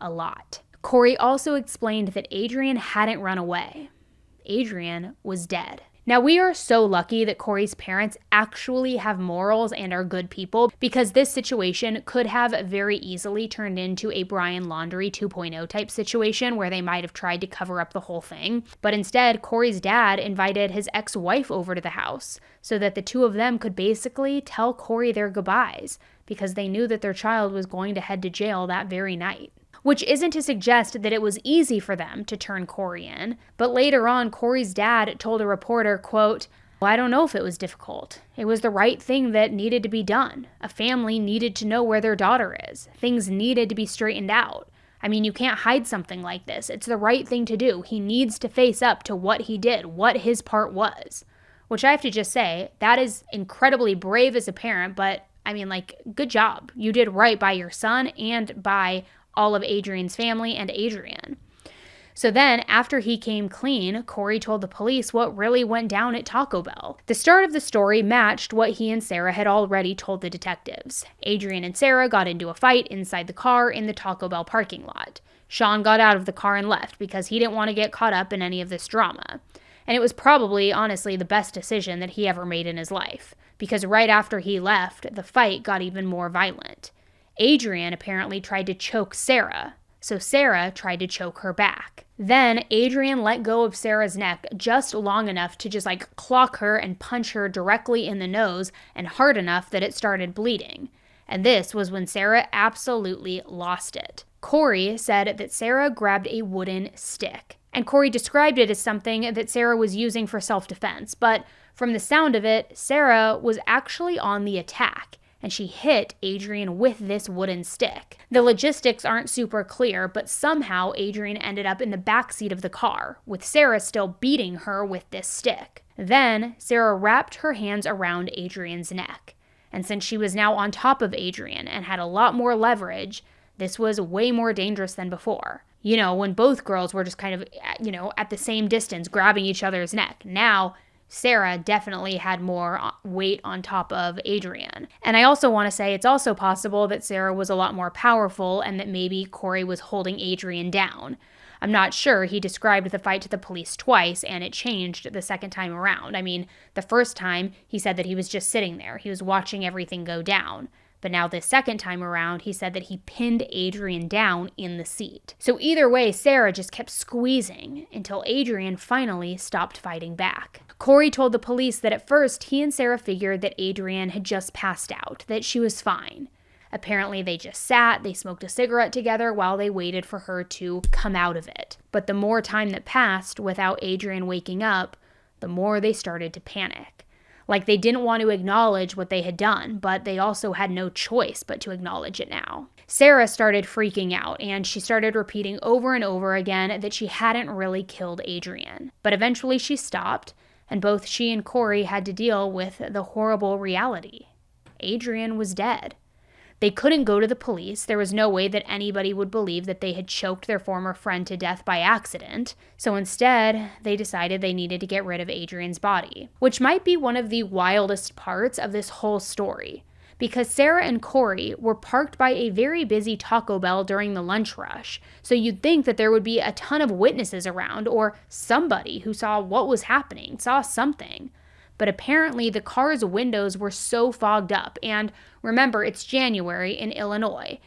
a lot. Corey also explained that Adrianne hadn't run away. Adrianne was dead. Now, we are so lucky that Corey's parents actually have morals and are good people, because this situation could have very easily turned into a Brian Laundrie 2.0 type situation where they might have tried to cover up the whole thing. But instead, Corey's dad invited his ex-wife over to the house so that the two of them could basically tell Corey their goodbyes, because they knew that their child was going to head to jail that very night. Which isn't to suggest that it was easy for them to turn Corey in, but later on, Corey's dad told a reporter, quote, well, I don't know if it was difficult. It was the right thing that needed to be done. A family needed to know where their daughter is. Things needed to be straightened out. I mean, you can't hide something like this. It's the right thing to do. He needs to face up to what he did, what his part was. Which I have to just say, that is incredibly brave as a parent, but good job. You did right by your son and by all of Adrianne's family and Adrianne. So then, after he came clean, Corey told the police what really went down at Taco Bell. The start of the story matched what he and Sarah had already told the detectives. Adrianne and Sarah got into a fight inside the car in the Taco Bell parking lot. Sean got out of the car and left because he didn't want to get caught up in any of this drama. And it was probably, honestly, the best decision that he ever made in his life, because right after he left, the fight got even more violent. Adrianne apparently tried to choke Sarah, so Sarah tried to choke her back. Then Adrianne let go of Sarah's neck just long enough to just clock her and punch her directly in the nose, and hard enough that it started bleeding. And this was when Sarah absolutely lost it. Corey said that Sarah grabbed a wooden stick, and Corey described it as something that Sarah was using for self-defense, but from the sound of it, Sarah was actually on the attack, and she hit Adrianne with this wooden stick. The logistics aren't super clear, but somehow Adrianne ended up in the backseat of the car, with Sarah still beating her with this stick. Then, Sarah wrapped her hands around Adrianne's neck. And since she was now on top of Adrianne and had a lot more leverage, this was way more dangerous than before. When both girls were just kind of, at the same distance, grabbing each other's neck. Now, Sarah definitely had more weight on top of Adrianne. And I also want to say it's also possible that Sarah was a lot more powerful and that maybe Corey was holding Adrianne down. I'm not sure. He described the fight to the police twice, and it changed the second time around. I mean, the first time, he said that he was just sitting there. He was watching everything go down. But now this second time around, he said that he pinned Adrianne down in the seat. So either way, Sarah just kept squeezing until Adrianne finally stopped fighting back. Corey told the police that at first he and Sarah figured that Adrianne had just passed out, that she was fine. Apparently they just sat, they smoked a cigarette together while they waited for her to come out of it. But the more time that passed without Adrianne waking up, the more they started to panic. Like they didn't want to acknowledge what they had done, but they also had no choice but to acknowledge it now. Sarah started freaking out, and she started repeating over and over again that she hadn't really killed Adrianne. But eventually she stopped, and both she and Corey had to deal with the horrible reality. Adrianne was dead. They couldn't go to the police. There was no way that anybody would believe that they had choked their former friend to death by accident. So instead, they decided they needed to get rid of Adrianne's body, which might be one of the wildest parts of this whole story. Because Sarah and Corey were parked by a very busy Taco Bell during the lunch rush. So you'd think that there would be a ton of witnesses around, or somebody who saw what was happening, saw something. But apparently the car's windows were so fogged up, and remember, it's January in Illinois.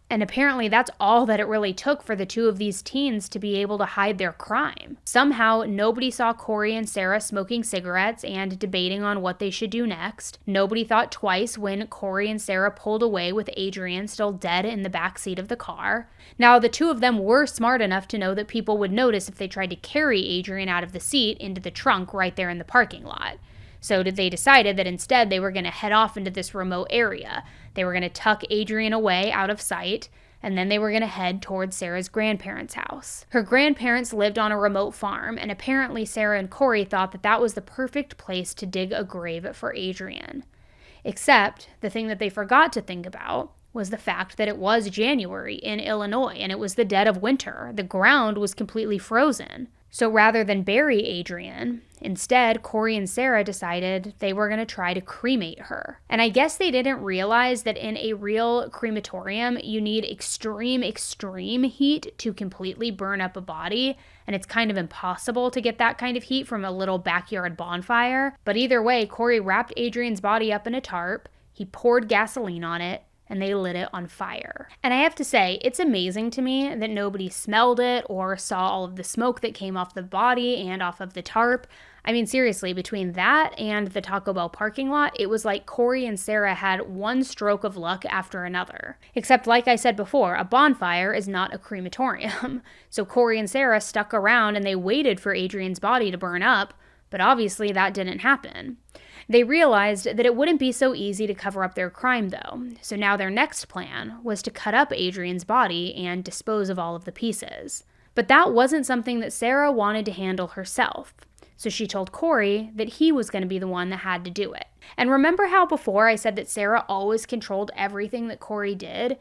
And apparently that's all that it really took for the two of these teens to be able to hide their crime. Somehow, nobody saw Corey and Sarah smoking cigarettes and debating on what they should do next. Nobody thought twice when Corey and Sarah pulled away with Adrianne still dead in the back seat of the car. Now, the two of them were smart enough to know that people would notice if they tried to carry Adrianne out of the seat into the trunk right there in the parking lot. So they decided that instead they were going to head off into this remote area. They were going to tuck Adrianne away out of sight, and then they were going to head towards Sarah's grandparents' house. Her grandparents lived on a remote farm, and apparently Sarah and Corey thought that that was the perfect place to dig a grave for Adrianne. Except the thing that they forgot to think about was the fact that it was January in Illinois, and it was the dead of winter. The ground was completely frozen. So rather than bury Adrianne, instead, Corey and Sarah decided they were going to try to cremate her. And I guess they didn't realize that in a real crematorium, you need extreme heat to completely burn up a body. And it's kind of impossible to get that kind of heat from a little backyard bonfire. But either way, Corey wrapped Adrianne's body up in a tarp, he poured gasoline on it, and they lit it on fire. And I have to say, it's amazing to me that nobody smelled it or saw all of the smoke that came off the body and off of the tarp. I mean, seriously, between that and the Taco Bell parking lot, it was like Corey and Sarah had one stroke of luck after another. Except, like I said before, a bonfire is not a crematorium. So Corey and Sarah stuck around and they waited for Adrianne's body to burn up, but obviously that didn't happen. They realized that it wouldn't be so easy to cover up their crime, though, so now their next plan was to cut up Adrianne's body and dispose of all of the pieces. But that wasn't something that Sarah wanted to handle herself, so she told Corey that he was going to be the one that had to do it. And remember how before I said that Sarah always controlled everything that Corey did?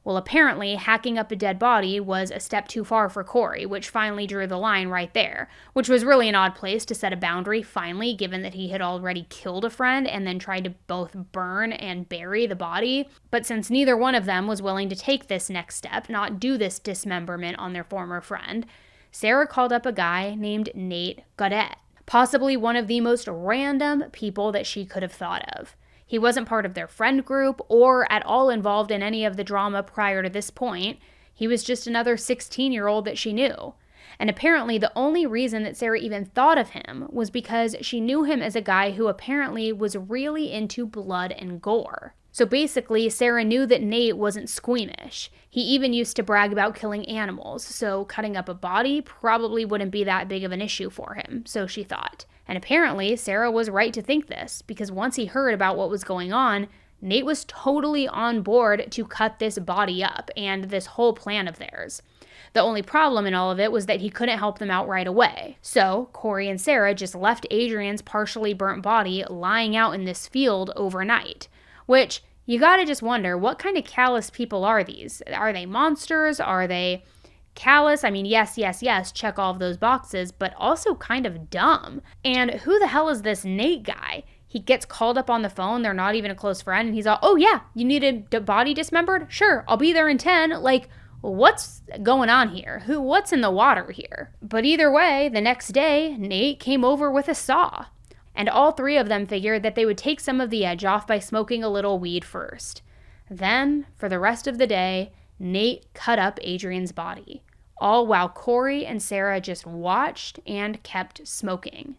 Well, apparently, hacking up a dead body was a step too far for Corey, which finally drew the line right there, which was really an odd place to set a boundary, finally, given that he had already killed a friend and then tried to both burn and bury the body. But since neither one of them was willing to take this next step, not do this dismemberment on their former friend, Sarah called up a guy named Nate Gothic, possibly one of the most random people that she could have thought of. He wasn't part of their friend group or at all involved in any of the drama prior to this point. He was just another 16-year-old that she knew. And apparently the only reason that Sarah even thought of him was because she knew him as a guy who apparently was really into blood and gore. So basically, Sarah knew that Nate wasn't squeamish. He even used to brag about killing animals, so cutting up a body probably wouldn't be that big of an issue for him, so she thought. And apparently, Sarah was right to think this, because once he heard about what was going on, Nate was totally on board to cut this body up and this whole plan of theirs. The only problem in all of it was that he couldn't help them out right away. So, Corey and Sarah just left Adrianne's partially burnt body lying out in this field overnight. Which, you gotta just wonder, what kind of callous people are these? Are they monsters? Are they Callous, I mean, yes, yes, yes, check all of those boxes, but also kind of dumb. And who the hell is this Nate guy? He gets called up on the phone. They're not even a close friend. And he's all, oh yeah, you need a body dismembered? Sure, I'll be there in 10. Like, what's going on here? What's in the water here? But either way, the next day, Nate came over with a saw. And all three of them figured that they would take some of the edge off by smoking a little weed first. Then, for the rest of the day, Nate cut up Adrianne's body, all while Corey and Sarah just watched and kept smoking.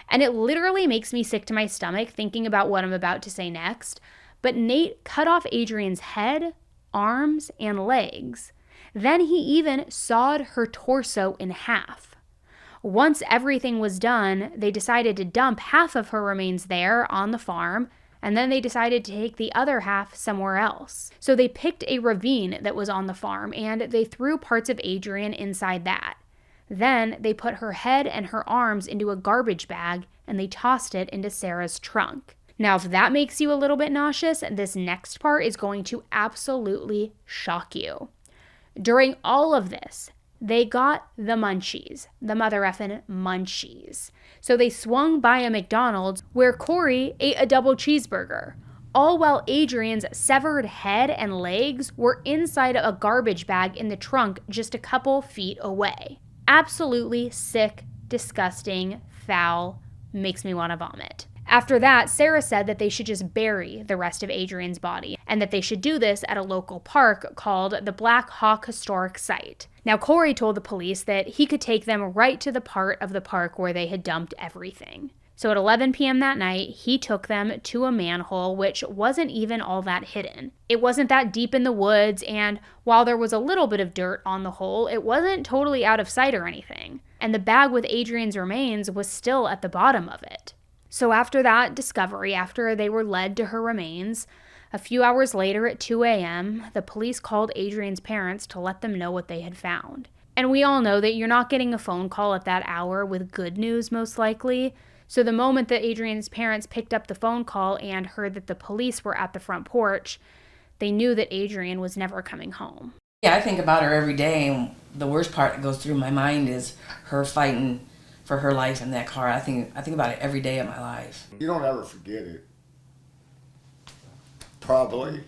And it literally makes me sick to my stomach thinking about what I'm about to say next, but Nate cut off Adrianne's head, arms, and legs. Then he even sawed her torso in half. Once everything was done, they decided to dump half of her remains there on the farm, and then they decided to take the other half somewhere else. So they picked a ravine that was on the farm, and they threw parts of Adrianne inside that. Then they put her head and her arms into a garbage bag, and they tossed it into Sarah's trunk. Now, if that makes you a little bit nauseous, this next part is going to absolutely shock you. During all of this, they got the munchies, the mother effing munchies. So they swung by a McDonald's where Corey ate a double cheeseburger, all while Adrianne's severed head and legs were inside a garbage bag in the trunk just a couple feet away. Absolutely sick, disgusting, foul, makes me want to vomit. After that, Sarah said that they should just bury the rest of Adrianne's body and that they should do this at a local park called the Black Hawk Historic Site. Now, Corey told the police that he could take them right to the part of the park where they had dumped everything. So at 11 p.m. that night, he took them to a manhole which wasn't even all that hidden. It wasn't that deep in the woods, and while there was a little bit of dirt on the hole, it wasn't totally out of sight or anything. And the bag with Adrianne's remains was still at the bottom of it. So after that discovery, after they were led to her remains, a few hours later at 2 a.m., the police called Adrianne's parents to let them know what they had found. And we all know that you're not getting a phone call at that hour with good news, most likely. So the moment that Adrianne's parents picked up the phone call and heard that the police were at the front porch, they knew that Adrianne was never coming home. Yeah, I think about her every day, and the worst part that goes through my mind is her fighting for her life in that car. I think about it every day of my life. You don't ever forget it. Probably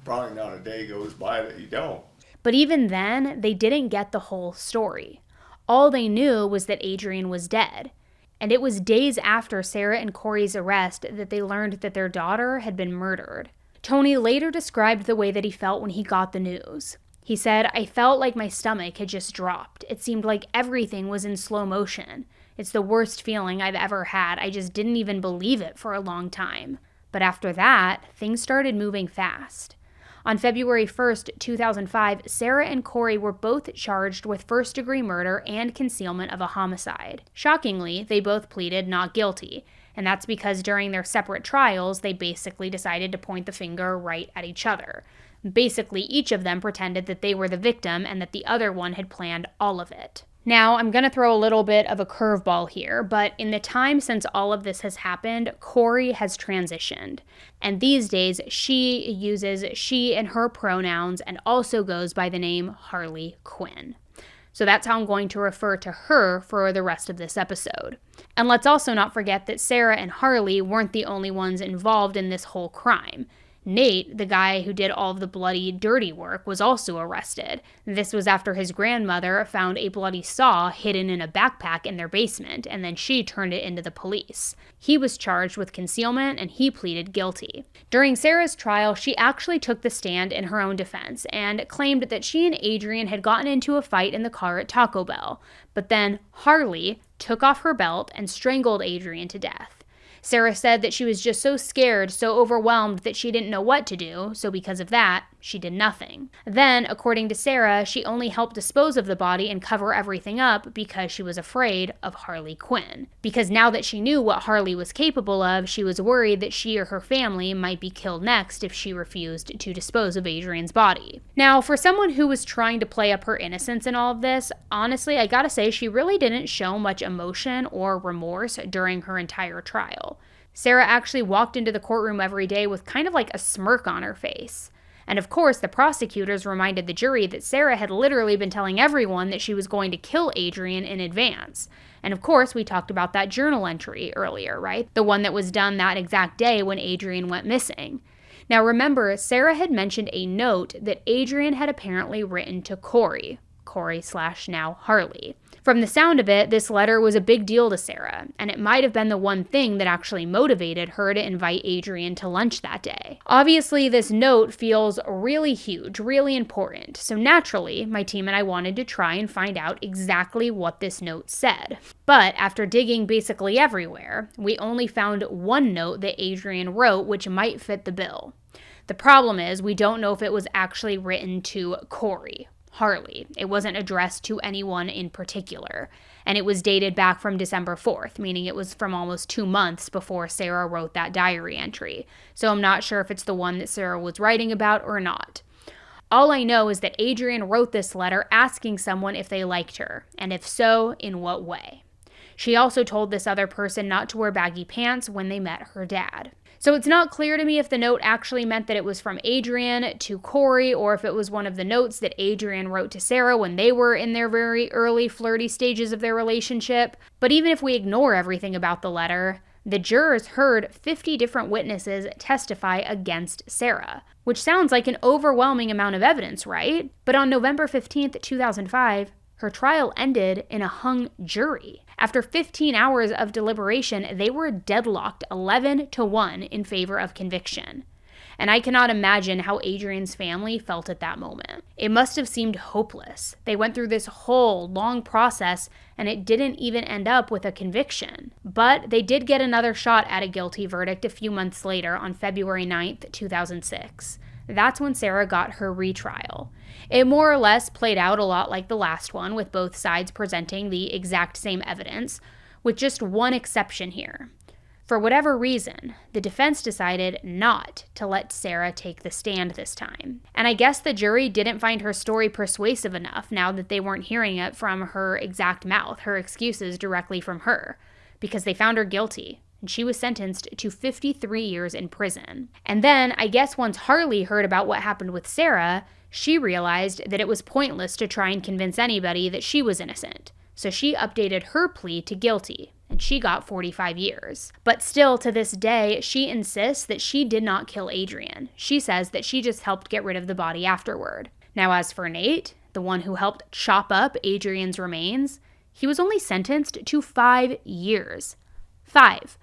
not a day goes by that you don't. But even then, they didn't get the whole story. All they knew was that Adrianne was dead. And it was days after Sarah and Corey's arrest that they learned that their daughter had been murdered. Tony later described the way that he felt when he got the news. He said, "I felt like my stomach had just dropped. It seemed like everything was in slow motion. It's the worst feeling I've ever had. I just didn't even believe it for a long time." But after that, things started moving fast. On February 1st, 2005, Sarah and Corey were both charged with first-degree murder and concealment of a homicide. Shockingly, they both pleaded not guilty, and that's because during their separate trials, they basically decided to point the finger right at each other. Basically, each of them pretended that they were the victim and that the other one had planned all of it. Now, I'm going to throw a little bit of a curveball here, but in the time since all of this has happened, Corey has transitioned. And these days, she uses she and her pronouns and also goes by the name Harley Quinn. So that's how I'm going to refer to her for the rest of this episode. And let's also not forget that Sarah and Harley weren't the only ones involved in this whole crime. Nate, the guy who did all of the bloody, dirty work, was also arrested. This was after his grandmother found a bloody saw hidden in a backpack in their basement, and then she turned it into the police. He was charged with concealment, and he pleaded guilty. During Sarah's trial, she actually took the stand in her own defense and claimed that she and Adrianne had gotten into a fight in the car at Taco Bell, but then Harley took off her belt and strangled Adrianne to death. Sarah said that she was just so scared, so overwhelmed that she didn't know what to do, so because of that, she did nothing. Then, according to Sarah, she only helped dispose of the body and cover everything up because she was afraid of Harley Quinn. Because now that she knew what Harley was capable of, she was worried that she or her family might be killed next if she refused to dispose of Adrianne's body. Now, for someone who was trying to play up her innocence in all of this, honestly, I gotta say, she really didn't show much emotion or remorse during her entire trial. Sarah actually walked into the courtroom every day with kind of like a smirk on her face. And of course, the prosecutors reminded the jury that Sarah had literally been telling everyone that she was going to kill Adrianne in advance. And of course, we talked about that journal entry earlier, right? The one that was done that exact day when Adrianne went missing. Now remember, Sarah had mentioned a note that Adrianne had apparently written to Corey / now Harley. From the sound of it, this letter was a big deal to Sarah, and it might have been the one thing that actually motivated her to invite Adrianne to lunch that day. Obviously, this note feels really huge, really important, so naturally, my team and I wanted to try and find out exactly what this note said. But after digging basically everywhere, we only found one note that Adrianne wrote which might fit the bill. The problem is, we don't know if it was actually written to Corey Harley. It wasn't addressed to anyone in particular, and it was dated back from December 4th, meaning it was from almost 2 months before Sarah wrote that diary entry. So I'm not sure if it's the one that Sarah was writing about or not. All I know is that Adrianne wrote this letter asking someone if they liked her, and if so, in what way. She also told this other person not to wear baggy pants when they met her dad. So it's not clear to me if the note actually meant that it was from Adrianne to Corey, or if it was one of the notes that Adrianne wrote to Sarah when they were in their very early flirty stages of their relationship. But even if we ignore everything about the letter, the jurors heard 50 different witnesses testify against Sarah, which sounds like an overwhelming amount of evidence, right? But on November 15th, 2005, her trial ended in a hung jury. After 15 hours of deliberation, they were deadlocked 11-1 in favor of conviction. And I cannot imagine how Adrianne's family felt at that moment. It must have seemed hopeless. They went through this whole long process and it didn't even end up with a conviction. But they did get another shot at a guilty verdict a few months later on February 9th, 2006. That's when Sarah got her retrial. It more or less played out a lot like the last one, with both sides presenting the exact same evidence, with just one exception here. For whatever reason, the defense decided not to let Sarah take the stand this time. And I guess the jury didn't find her story persuasive enough now that they weren't hearing it from her exact mouth, her excuses directly from her, because they found her guilty. And she was sentenced to 53 years in prison. And then, I guess once Harley heard about what happened with Sarah, she realized that it was pointless to try and convince anybody that she was innocent. So she updated her plea to guilty, and she got 45 years. But still, to this day, she insists that she did not kill Adrianne. She says that she just helped get rid of the body afterward. Now, as for Nate, the one who helped chop up Adrianne's remains, he was only sentenced to 5 years. 5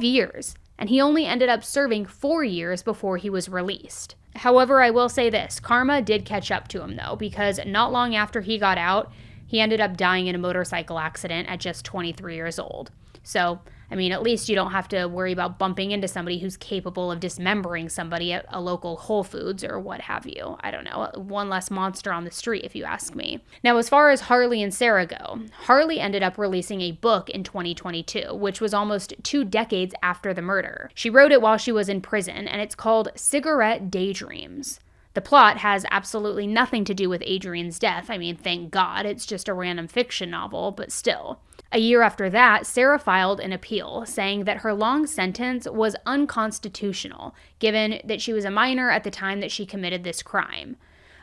years, and he only ended up serving 4 years before he was released. However, I will say this, karma did catch up to him though, because not long after he got out, he ended up dying in a motorcycle accident at just 23 years old. So, I mean, at least you don't have to worry about bumping into somebody who's capable of dismembering somebody at a local Whole Foods or what have you. I don't know, one less monster on the street if you ask me. Now, as far as Harley and Sarah go, Harley ended up releasing a book in 2022, which was almost 2 decades after the murder. She wrote it while she was in prison, and it's called Cigarette Daydreams. The plot has absolutely nothing to do with Adrianne's death. I mean, thank God, it's just a random fiction novel, but still. A year after that, Sarah filed an appeal saying that her long sentence was unconstitutional, given that she was a minor at the time that she committed this crime.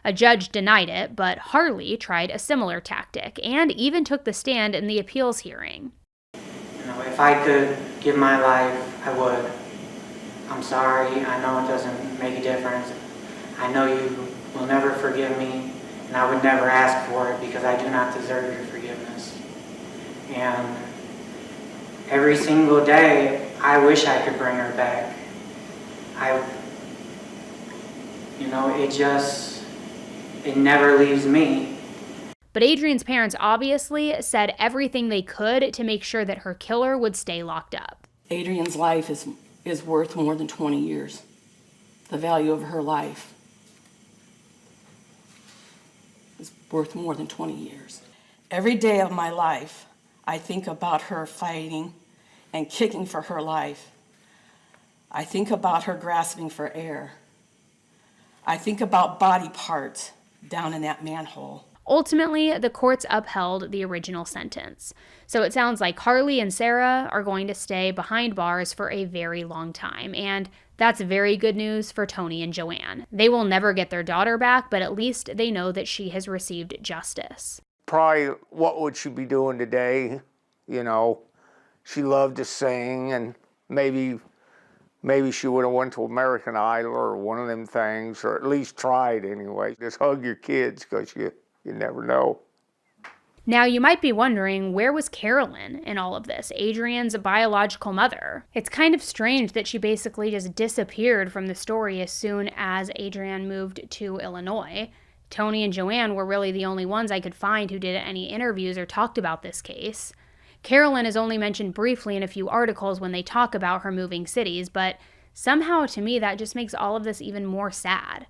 A judge denied it, but Harley tried a similar tactic and even took the stand in the appeals hearing. If I could give my life, I would. I'm sorry, I know it doesn't make a difference. I know you will never forgive me, and I would never ask for it because I do not deserve your forgiveness. And every single day, I wish I could bring her back. It never leaves me. But Adrianne's parents obviously said everything they could to make sure that her killer would stay locked up. Adrianne's life is worth more than 20 years. The value of her life is worth more than 20 years. Every day of my life, I think about her fighting and kicking for her life. I think about her grasping for air. I think about body parts down in that manhole. Ultimately, the courts upheld the original sentence. So it sounds like Carly and Sarah are going to stay behind bars for a very long time, and that's very good news for Tony and Joanne. They will never get their daughter back, but at least they know that she has received justice. Probably what would she be doing today? You know, she loved to sing, and maybe she would have went to American Idol or one of them things, or at least tried anyway. Just hug your kids, because you never know. Now, you might be wondering, where was Carolyn in all of this, Adrianne's biological mother? It's kind of strange that she basically just disappeared from the story as soon as Adrianne moved to Illinois. Tony and Joanne were really the only ones I could find who did any interviews or talked about this case. Carolyn is only mentioned briefly in a few articles when they talk about her moving cities, but somehow to me that just makes all of this even more sad.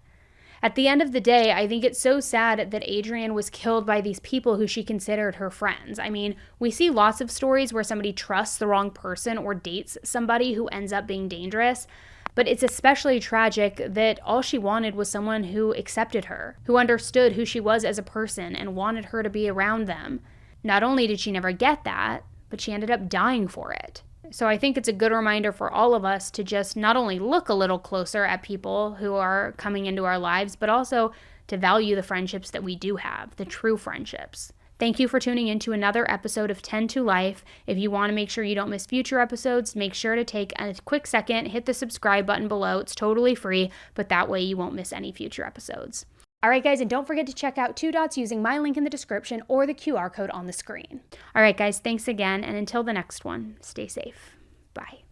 At the end of the day, I think it's so sad that Adrianne was killed by these people who she considered her friends. I mean, we see lots of stories where somebody trusts the wrong person or dates somebody who ends up being dangerous, but it's especially tragic that all she wanted was someone who accepted her, who understood who she was as a person and wanted her to be around them. Not only did she never get that, but she ended up dying for it. So I think it's a good reminder for all of us to just not only look a little closer at people who are coming into our lives, but also to value the friendships that we do have, the true friendships. Thank you for tuning in to another episode of 10 to Life. If you want to make sure you don't miss future episodes, make sure to take a quick second, hit the subscribe button below. It's totally free, but that way you won't miss any future episodes. All right, guys, and don't forget to check out 2 Dots using my link in the description or the QR code on the screen. All right, guys, thanks again, and until the next one, stay safe. Bye.